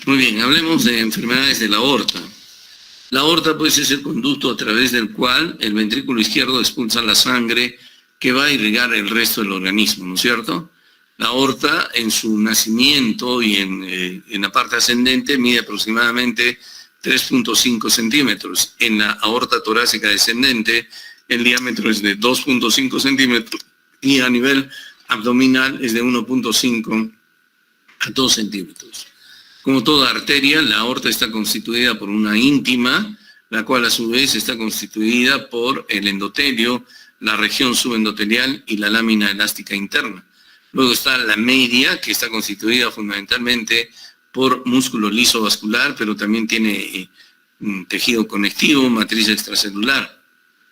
Muy bien, hablemos de enfermedades de la aorta. La aorta, pues, es el conducto a través del cual el ventrículo izquierdo expulsa la sangre que va a irrigar el resto del organismo, ¿no es cierto? La aorta, en su nacimiento y en la parte ascendente, mide aproximadamente 3.5 centímetros. En la aorta torácica descendente, el diámetro es de 2.5 centímetros y a nivel abdominal es de 1.5 a 2 centímetros. Como toda arteria, la aorta está constituida por una íntima, la cual a su vez está constituida por el endotelio, la región subendotelial y la lámina elástica interna. Luego está la media, que está constituida fundamentalmente por músculo liso vascular, pero también tiene tejido conectivo, matriz extracelular.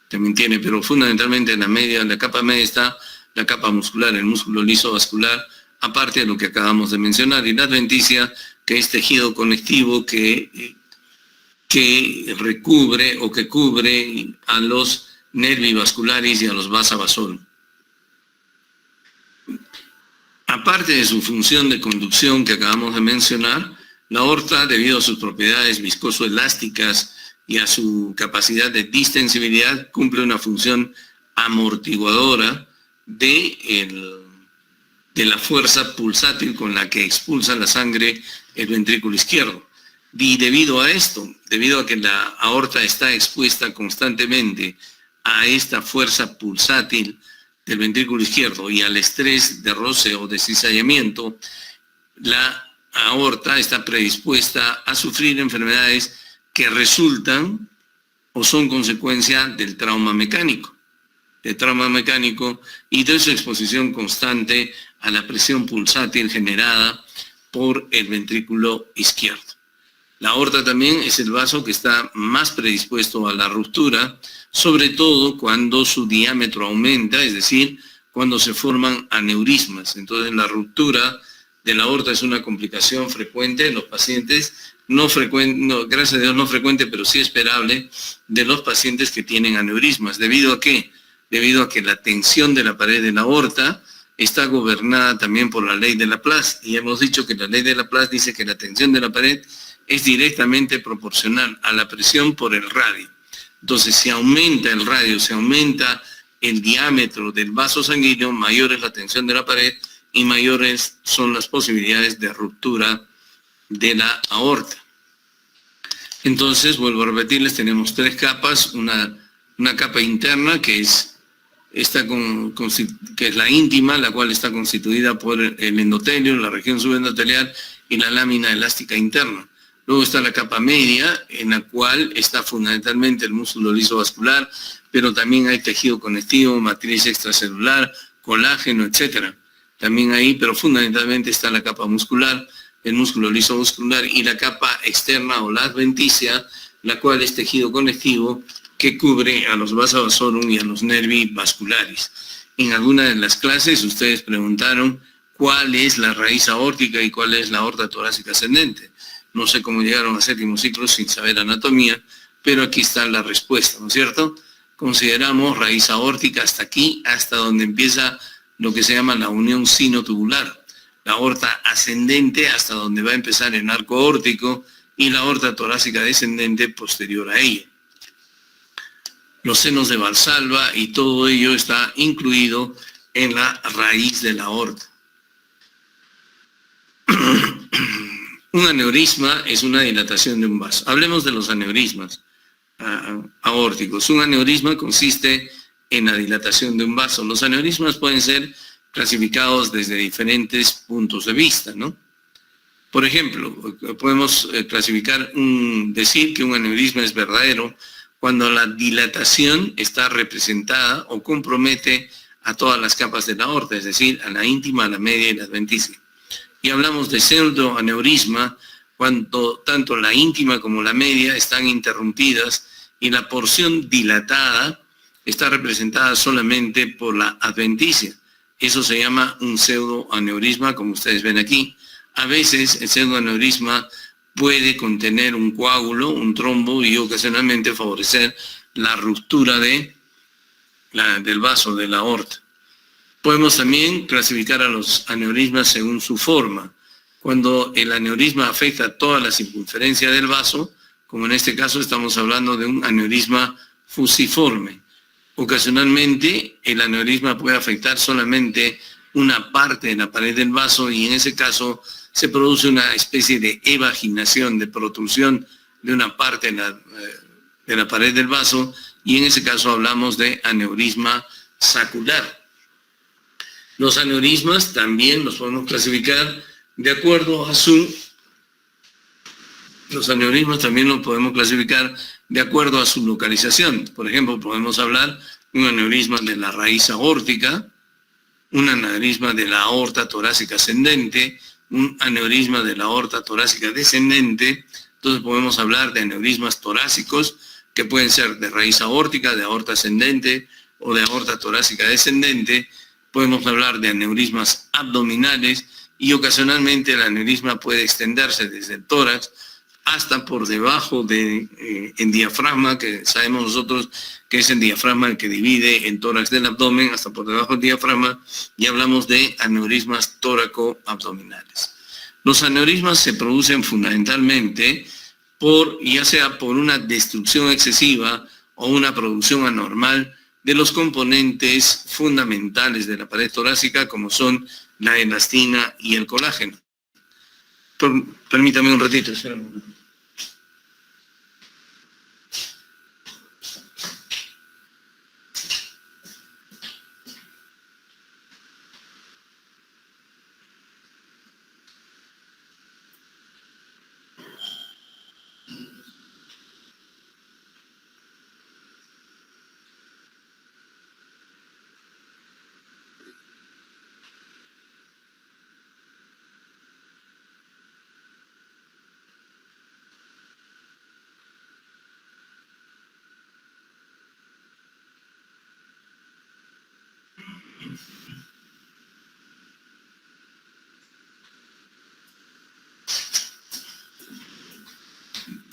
También tiene, pero fundamentalmente en la media, en la capa media está la capa muscular, el músculo liso vascular, aparte de lo que acabamos de mencionar, y la adventicia, que es tejido conectivo que recubre o que cubre a los nervi vasculares y a los vasa vasorum. Aparte de su función de conducción que acabamos de mencionar, la aorta, debido a sus propiedades viscosoelásticas y a su capacidad de distensibilidad, cumple una función amortiguadora de la fuerza pulsátil con la que expulsa la sangre el ventrículo izquierdo. Y debido a esto, debido a que la aorta está expuesta constantemente a esta fuerza pulsátil del ventrículo izquierdo y al estrés de roce o de cizallamiento, la aorta está predispuesta a sufrir enfermedades que resultan o son consecuencia del trauma mecánico. Y de su exposición constante a la presión pulsátil generada por el ventrículo izquierdo. La aorta también es el vaso que está más predispuesto a la ruptura, sobre todo cuando su diámetro aumenta, es decir, cuando se forman aneurismas. Entonces la ruptura de la aorta es una complicación frecuente en los pacientes, gracias a Dios no frecuente, pero sí esperable, de los pacientes que tienen aneurismas. ¿Debido a qué? Debido a que la tensión de la pared de la aorta está gobernada también por la ley de Laplace. Y hemos dicho que la ley de Laplace dice que la tensión de la pared es directamente proporcional a la presión por el radio. Entonces, si aumenta el radio, si aumenta el diámetro del vaso sanguíneo, mayor es la tensión de la pared y mayores son las posibilidades de ruptura de la aorta. Entonces, vuelvo a repetirles, tenemos tres capas, una capa interna que es la íntima, la cual está constituida por el endotelio, la región subendotelial y la lámina elástica interna. Luego está la capa media, en la cual está fundamentalmente el músculo liso vascular, pero también hay tejido conectivo, matriz extracelular, colágeno, etc. También ahí, pero fundamentalmente está la capa muscular, el músculo liso vascular y la capa externa o la adventicia, la cual es tejido conectivo que cubre a los vasa vasorum y a los nervi vasculares. En alguna de las clases ustedes preguntaron cuál es la raíz aórtica y cuál es la aorta torácica ascendente. No sé cómo llegaron a séptimo ciclo sin saber anatomía, pero aquí está la respuesta, ¿no es cierto? Consideramos raíz aórtica hasta aquí, hasta donde empieza lo que se llama la unión sinotubular. La aorta ascendente hasta donde va a empezar el arco aórtico y la aorta torácica descendente posterior a ella. Los senos de Valsalva y todo ello está incluido en la raíz de la aorta. Un aneurisma es una dilatación de un vaso. Hablemos de los aneurismas aórticos. Un aneurisma consiste en la dilatación de un vaso. Los aneurismas pueden ser clasificados desde diferentes puntos de vista, ¿no? Por ejemplo, podemos decir que un aneurisma es verdadero cuando la dilatación está representada o compromete a todas las capas de la aorta, es decir, a la íntima, a la media y la adventicia. Y hablamos de pseudoaneurisma cuando tanto la íntima como la media están interrumpidas y la porción dilatada está representada solamente por la adventicia. Eso se llama un pseudoaneurisma, como ustedes ven aquí. A veces el pseudoaneurisma puede contener un coágulo, un trombo y ocasionalmente favorecer la ruptura del vaso de la aorta. Podemos también clasificar a los aneurismas según su forma. cuando el aneurisma afecta toda la circunferencia del vaso, como en este caso estamos hablando de un aneurisma fusiforme. Ocasionalmente el aneurisma puede afectar solamente una parte de la pared del vaso y en ese caso se produce una especie de evaginación, de protrusión de una parte de la pared del vaso, y en ese caso hablamos de aneurisma sacular. Los aneurismas también los podemos clasificar de acuerdo a su localización. Por ejemplo, podemos hablar de un aneurisma de la raíz aórtica, un aneurisma de la aorta torácica ascendente, un aneurisma de la aorta torácica descendente. Entonces podemos hablar de aneurismas torácicos que pueden ser de raíz aórtica, de aorta ascendente o de aorta torácica descendente. Podemos hablar de aneurismas abdominales y ocasionalmente el aneurisma puede extenderse desde el tórax hasta por debajo del diafragma, que sabemos nosotros que es el diafragma el que divide el tórax del abdomen, hasta por debajo del diafragma, y hablamos de aneurismas tóraco-abdominales. Los aneurismas se producen fundamentalmente ya sea por una destrucción excesiva o una producción anormal de los componentes fundamentales de la pared torácica, como son la elastina y el colágeno. Permítame un ratito, espera un momento.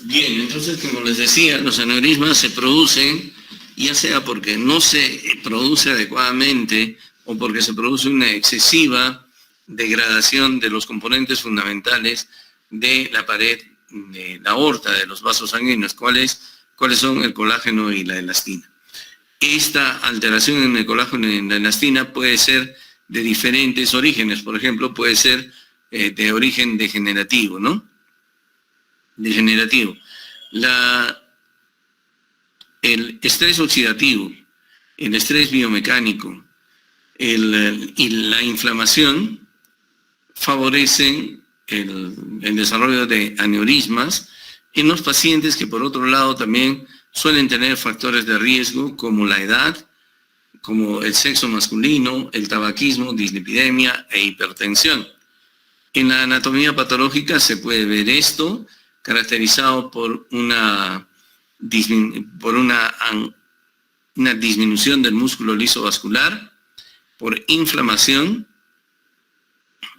Bien, entonces, como les decía, los aneurismas se producen ya sea porque no se produce adecuadamente o porque se produce una excesiva degradación de los componentes fundamentales de la pared de la aorta, de los vasos sanguíneos, cuáles son el colágeno y la elastina. Esta alteración en el colágeno y en la elastina puede ser de diferentes orígenes. Por ejemplo, puede ser de origen degenerativo, ¿no? Degenerativo. El estrés oxidativo, el estrés biomecánico y la inflamación favorecen el desarrollo de aneurismas en los pacientes que, por otro lado, también suelen tener factores de riesgo como la edad, como el sexo masculino, el tabaquismo, dislipidemia e hipertensión. En la anatomía patológica se puede ver esto caracterizado por una disminución del músculo liso vascular, por inflamación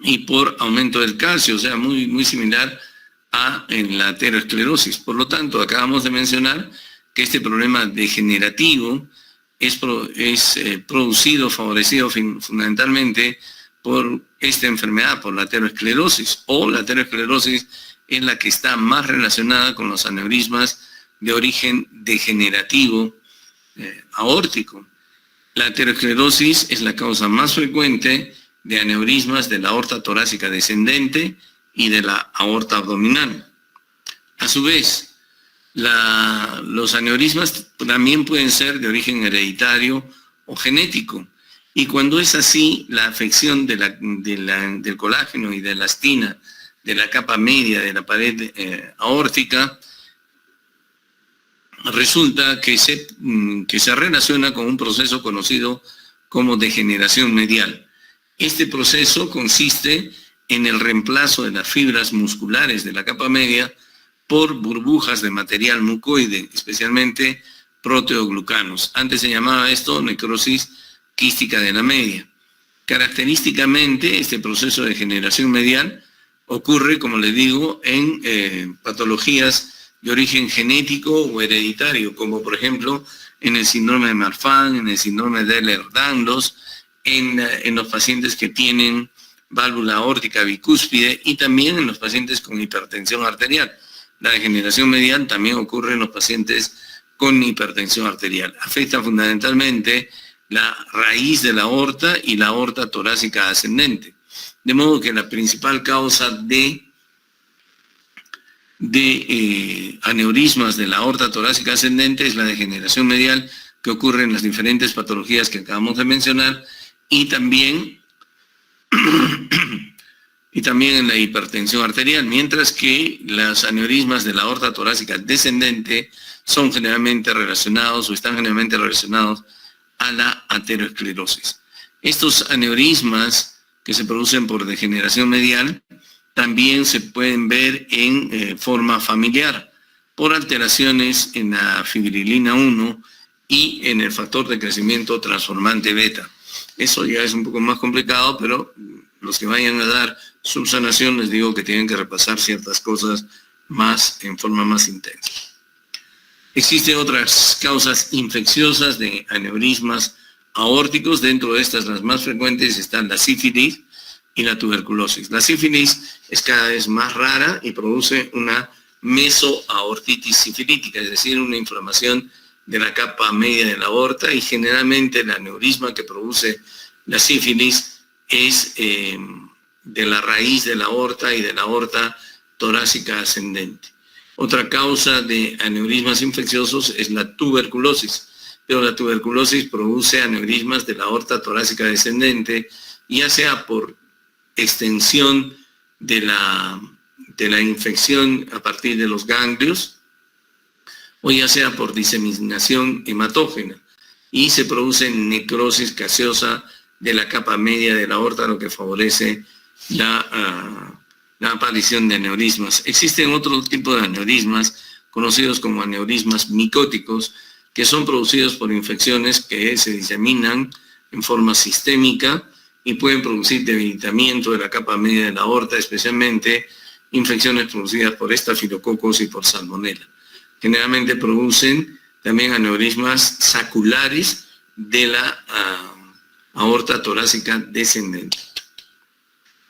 y por aumento del calcio, o sea, muy similar a la aterosclerosis. Por lo tanto, acabamos de mencionar que este problema degenerativo es producido, favorecido fundamentalmente por esta enfermedad, por la aterosclerosis, o la aterosclerosis es la que está más relacionada con los aneurismas de origen degenerativo aórtico. La aterosclerosis es la causa más frecuente de aneurismas de la aorta torácica descendente y de la aorta abdominal. A su vez, los aneurismas también pueden ser de origen hereditario o genético. Y cuando es así, la afección del colágeno y de la elastina de la capa media de la pared aórtica resulta que se relaciona con un proceso conocido como degeneración medial. Este proceso consiste en el reemplazo de las fibras musculares de la capa media por burbujas de material mucoide, especialmente proteoglucanos. Antes se llamaba esto necrosis quística de la media. Característicamente, este proceso de degeneración medial ocurre, como les digo, en patologías de origen genético o hereditario, como por ejemplo en el síndrome de Marfan, en el síndrome de Ehlers-Danlos, en los pacientes que tienen válvula aórtica bicúspide y también en los pacientes con hipertensión arterial. La degeneración medial también ocurre en los pacientes con hipertensión arterial. Afecta fundamentalmente la raíz de la aorta y la aorta torácica ascendente. De modo que la principal causa de aneurismas de la aorta torácica ascendente es la degeneración medial que ocurre en las diferentes patologías que acabamos de mencionar y también en la hipertensión arterial, mientras que los aneurismas de la aorta torácica descendente son generalmente relacionados o están generalmente relacionados a la aterosclerosis. Estos aneurismas que se producen por degeneración medial también se pueden ver en forma familiar por alteraciones en la fibrilina 1 y en el factor de crecimiento transformante beta. Eso ya es un poco más complicado, pero los que vayan a dar subsanación les digo que tienen que repasar ciertas cosas en forma más intensa. Existen otras causas infecciosas de aneurismas aórticos. Dentro de estas, las más frecuentes están la sífilis y la tuberculosis. La sífilis es cada vez más rara y produce una mesoaortitis sifilítica, es decir, una inflamación de la capa media de la aorta, y generalmente el aneurisma que produce la sífilis es de la raíz de la aorta y de la aorta torácica ascendente. Otra causa de aneurismas infecciosos es la tuberculosis, pero la tuberculosis produce aneurismas de la aorta torácica descendente, ya sea por extensión de la infección a partir de los ganglios o ya sea por diseminación hematógena, y se produce necrosis gaseosa de la capa media de la aorta, lo que favorece la aparición de aneurismas. Existen otro tipo de aneurismas conocidos como aneurismas micóticos, que son producidos por infecciones que se diseminan en forma sistémica y pueden producir debilitamiento de la capa media de la aorta, especialmente infecciones producidas por estafilococos y por salmonela. Generalmente producen también aneurismas saculares de la aorta torácica descendente.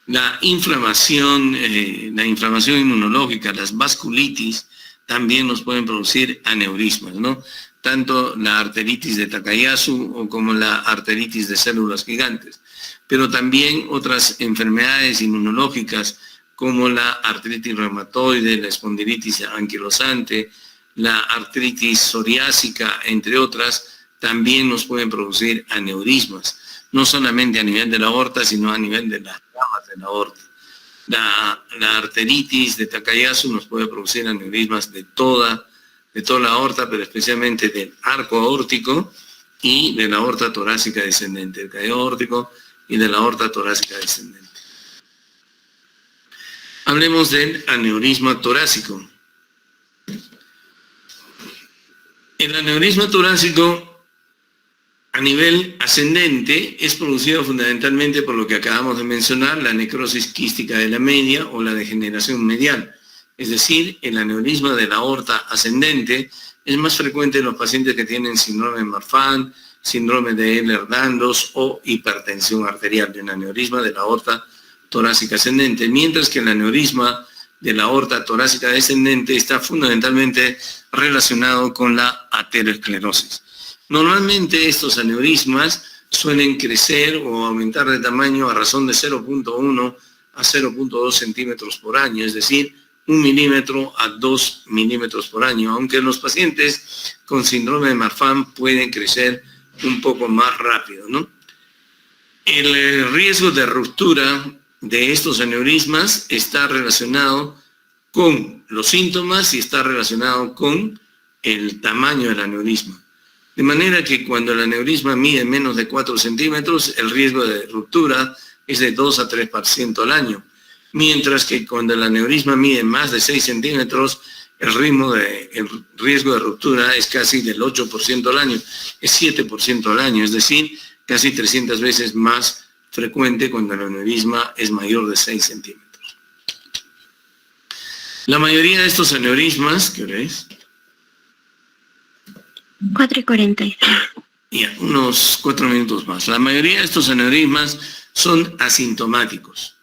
La inflamación inmunológica, las vasculitis, también nos pueden producir aneurismas, ¿no? Tanto la arteritis de Takayasu como la arteritis de células gigantes, pero también otras enfermedades inmunológicas como la artritis reumatoide, la espondilitis anquilosante, la artritis psoriásica, entre otras, también nos pueden producir aneurismas, no solamente a nivel de la aorta, sino a nivel de las ramas de la aorta. La arteritis de Takayasu nos puede producir aneurismas de toda la aorta, pero especialmente del arco aórtico y de la aorta torácica descendente, del canal aórtico y de la aorta torácica descendente. Hablemos del aneurisma torácico. El aneurisma torácico a nivel ascendente es producido fundamentalmente por lo que acabamos de mencionar, la necrosis quística de la media o la degeneración medial. Es decir, el aneurisma de la aorta ascendente es más frecuente en los pacientes que tienen síndrome de Marfan, síndrome de Ehlers-Danlos o hipertensión arterial, el aneurisma de la aorta torácica ascendente, mientras que el aneurisma de la aorta torácica descendente está fundamentalmente relacionado con la aterosclerosis. Normalmente estos aneurismas suelen crecer o aumentar de tamaño a razón de 0.1 a 0.2 centímetros por año, es decir, 1 milímetro a 2 milímetros por año, aunque los pacientes con síndrome de Marfan pueden crecer un poco más rápido, ¿no? El riesgo de ruptura de estos aneurismas está relacionado con los síntomas y está relacionado con el tamaño del aneurisma. De manera que cuando el aneurisma mide menos de 4 centímetros, el riesgo de ruptura es de 2 a 3% al año. Mientras que cuando el aneurisma mide más de 6 centímetros, el riesgo de ruptura es casi del 8% al año, es 7% al año, es decir, casi 300 veces más frecuente cuando el aneurisma es mayor de 6 centímetros. La mayoría de estos aneurismas, ¿qué hora es? 4:46. Ya, unos 4 minutos más. La mayoría de estos aneurismas son asintomáticos.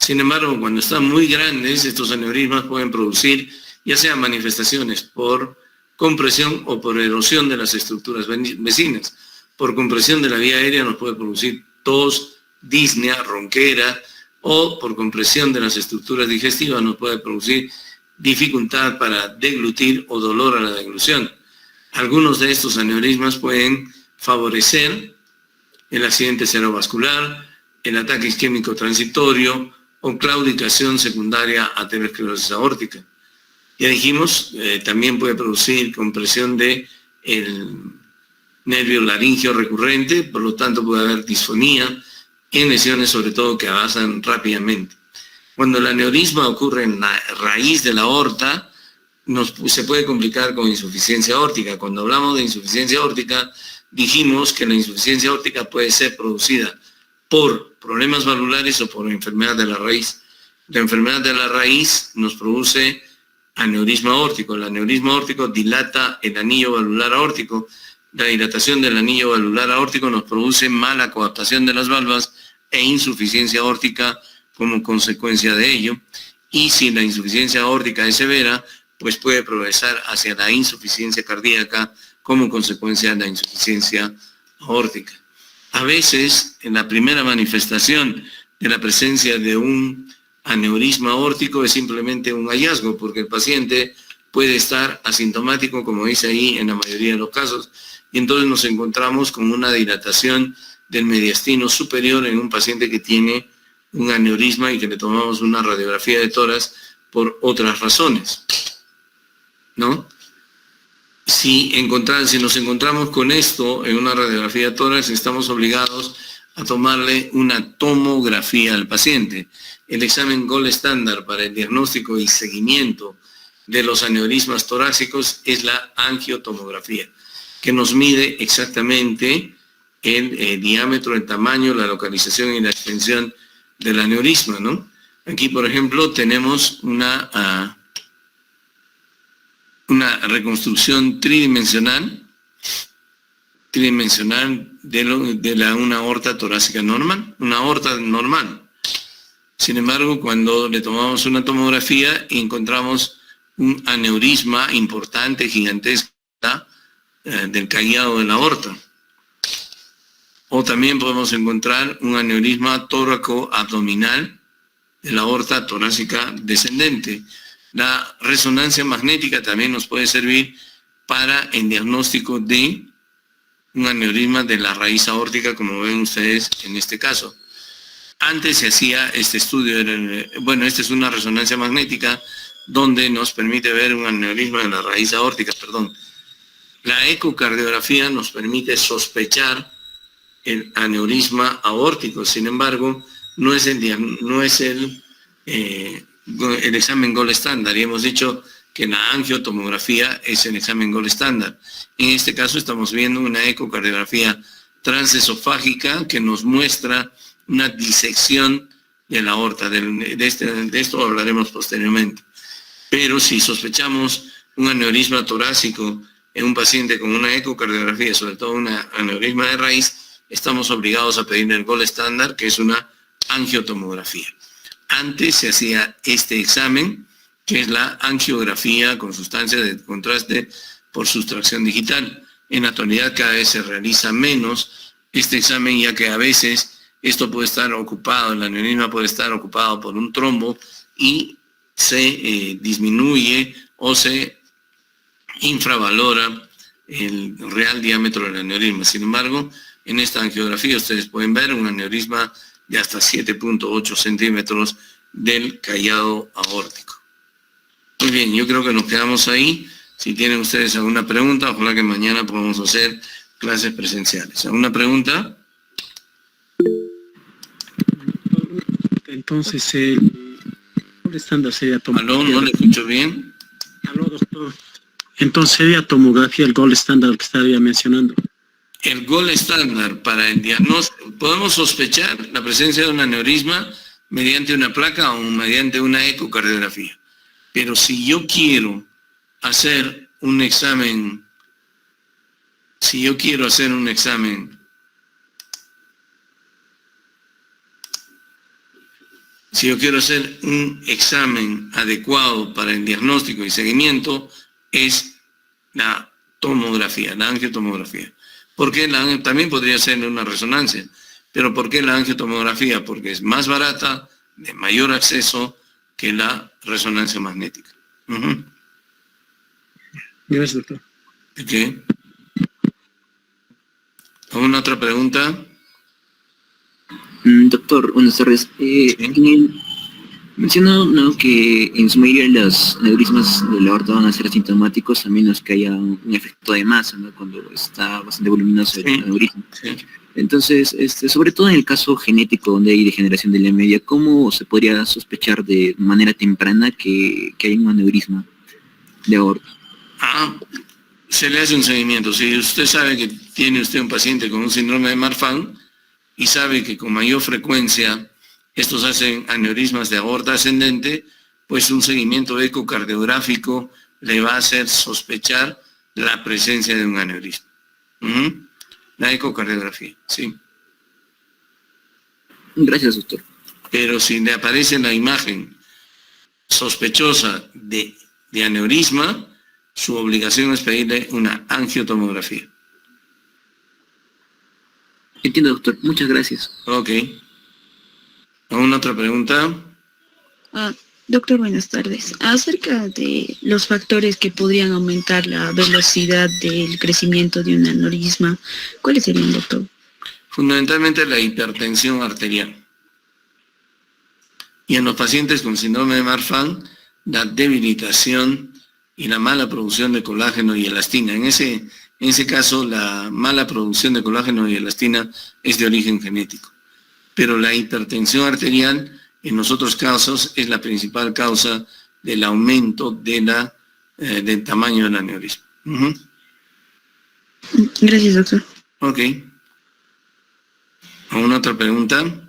Sin embargo, cuando están muy grandes, estos aneurismas pueden producir ya sea manifestaciones por compresión o por erosión de las estructuras vecinas. Por compresión de la vía aérea nos puede producir tos, disnea, ronquera, o por compresión de las estructuras digestivas nos puede producir dificultad para deglutir o dolor a la deglución. Algunos de estos aneurismas pueden favorecer el accidente cerebrovascular, el ataque isquémico transitorio o claudicación secundaria a aterosclerosis aórtica. Ya dijimos, también puede producir compresión del nervio laríngeo recurrente, por lo tanto puede haber disfonía en lesiones sobre todo que avanzan rápidamente. Cuando el aneurisma ocurre en la raíz de la aorta, se puede complicar con insuficiencia aórtica. Cuando hablamos de insuficiencia aórtica, dijimos que la insuficiencia aórtica puede ser producida por problemas valvulares o por enfermedad de la raíz. La enfermedad de la raíz nos produce aneurisma aórtico. El aneurisma aórtico dilata el anillo valvular aórtico. La dilatación del anillo valvular aórtico nos produce mala coaptación de las válvulas e insuficiencia aórtica como consecuencia de ello. Y si la insuficiencia aórtica es severa, pues puede progresar hacia la insuficiencia cardíaca como consecuencia de la insuficiencia aórtica. A veces, en la primera manifestación de la presencia de un aneurisma aórtico es simplemente un hallazgo, porque el paciente puede estar asintomático, como dice ahí en la mayoría de los casos, y entonces nos encontramos con una dilatación del mediastino superior en un paciente que tiene un aneurisma y que le tomamos una radiografía de tórax por otras razones, ¿no? Si nos encontramos con esto en una radiografía de tórax, estamos obligados a tomarle una tomografía al paciente. El examen gold estándar para el diagnóstico y seguimiento de los aneurismas torácicos es la angiotomografía, que nos mide exactamente el diámetro, el tamaño, la localización y la extensión del aneurisma, ¿no? Aquí, por ejemplo, tenemos una reconstrucción tridimensional de una aorta torácica normal, una aorta normal. Sin embargo, cuando le tomamos una tomografía, encontramos un aneurisma importante, gigantesco, del callado de la aorta. O también podemos encontrar un aneurisma tóraco-abdominal de la aorta torácica descendente. La resonancia magnética también nos puede servir para el diagnóstico de un aneurisma de la raíz aórtica, como ven ustedes en este caso. Antes se hacía este estudio, esta es una resonancia magnética donde nos permite ver un aneurisma de la raíz aórtica, La ecocardiografía nos permite sospechar el aneurisma aórtico, sin embargo, no es el examen gold estándar, y hemos dicho que la angiotomografía es el examen gold estándar. En este caso estamos viendo una ecocardiografía transesofágica que nos muestra una disección de la aorta. De esto hablaremos posteriormente. Pero si sospechamos un aneurisma torácico en un paciente con una ecocardiografía, sobre todo un aneurisma de raíz, estamos obligados a pedir el gold estándar, que es una angiotomografía. Antes se hacía este examen, que es la angiografía con sustancia de contraste por sustracción digital. En la actualidad cada vez se realiza menos este examen, ya que a veces esto puede estar ocupado, el aneurisma puede estar ocupado por un trombo y se disminuye o se infravalora el real diámetro del aneurisma. Sin embargo, en esta angiografía ustedes pueden ver un aneurisma de hasta 7.8 centímetros del callado aórtico. Muy bien, yo creo que nos quedamos ahí. Si tienen ustedes alguna pregunta, ojalá que mañana podamos hacer clases presenciales. ¿Alguna pregunta? Entonces, el estándar sería tomografía. ¿Aló? ¿No le escucho bien? Aló, doctor. Entonces sería tomografía el gold estándar que estaría mencionando. El gold estándar para el diagnóstico, podemos sospechar la presencia de un aneurisma mediante una placa o mediante una ecocardiografía. Pero si yo quiero hacer un examen, Si yo quiero hacer un examen adecuado para el diagnóstico y seguimiento, es la tomografía, la angiotomografía. ¿Por qué también podría ser una resonancia? Pero ¿por qué la angiotomografía? Porque es más barata, de mayor acceso que la resonancia magnética. Gracias, doctor. ¿De qué? ¿Alguna otra pregunta? Doctor, buenas tardes. Mencionó, ¿no?, que en su mayoría los aneurismas de la aorta van a ser asintomáticos a menos que haya un efecto de masa, ¿no?, cuando está bastante voluminoso el aneurisma. Sí. Entonces, sobre todo en el caso genético donde hay degeneración de la media, ¿cómo se podría sospechar de manera temprana que hay un aneurisma de aorta? Se le hace un seguimiento. Si usted sabe que tiene usted un paciente con un síndrome de Marfan y sabe que con mayor frecuencia estos hacen aneurismas de aorta ascendente, pues un seguimiento ecocardiográfico le va a hacer sospechar la presencia de un aneurisma. La ecocardiografía, sí. Gracias, doctor. Pero si le aparece la imagen sospechosa de aneurisma, su obligación es pedirle una angiotomografía. Entiendo, doctor. Muchas gracias. Ok. ¿Alguna otra pregunta? Doctor, buenas tardes. Acerca de los factores que podrían aumentar la velocidad del crecimiento de un aneurisma, ¿cuáles serían, doctor? Fundamentalmente la hipertensión arterial. Y en los pacientes con síndrome de Marfan, la debilitación y la mala producción de colágeno y elastina. En ese caso, la mala producción de colágeno y elastina es de origen genético. Pero la hipertensión arterial, en los otros casos, es la principal causa del aumento del tamaño del aneurisma. Gracias, doctor. Ok. ¿Alguna otra pregunta?